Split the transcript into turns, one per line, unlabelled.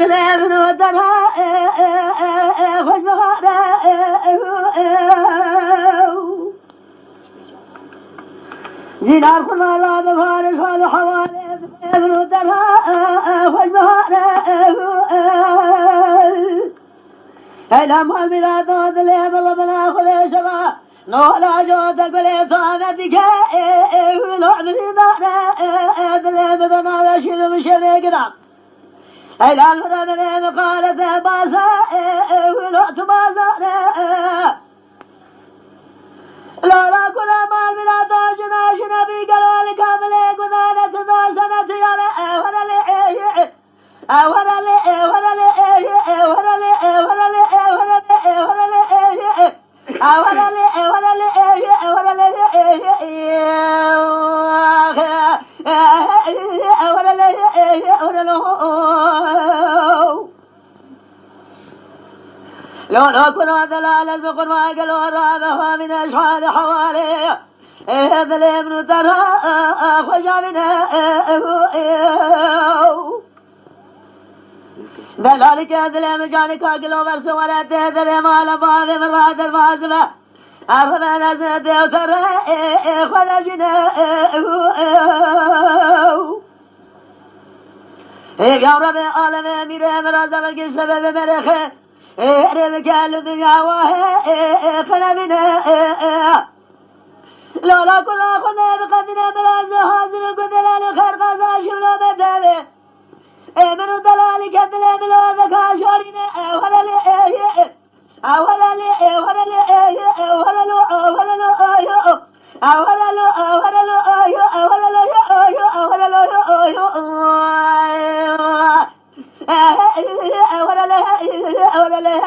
دلم ودنا خوش بخاره زینار خنا لا دفار سال حواله دلم ودنا خوش بخاره ایلام حال میرا دلم الله بنا خود شما نولا جو تقبل ثابت که ولو میدانه دلم دنا وشیر مشوره کدام ایلال من مقالت بازا ولو تبازا لالا كنا مال ملا دوجنا شنبي قالوا لك عملي كنا نتدا سنة يالا ورالي ورالي ورالي ورالي ورالي لو كنا دلال بقر ما قالوا رابها من أشعار حوالي هذا الابن ترى خشى منه ذلك هذا الابن جانك قالوا برسولته هذا المال باب مراد الفازمة أرغب نزده وترى خرجنا يا رب العالمين ميرا مرازم السبب مرخه ربك الدنيا وهي خربنا لا كل خدنا بقدنا براز حاضر قدنا لخير قضاء شمنا بدابه من دلالي كدنا بلا ذكا شارينا ولا لي ولا لي ولا لي ولا لو ولا لو ولا لو ولا لو ولا لو ولا لو ولا لا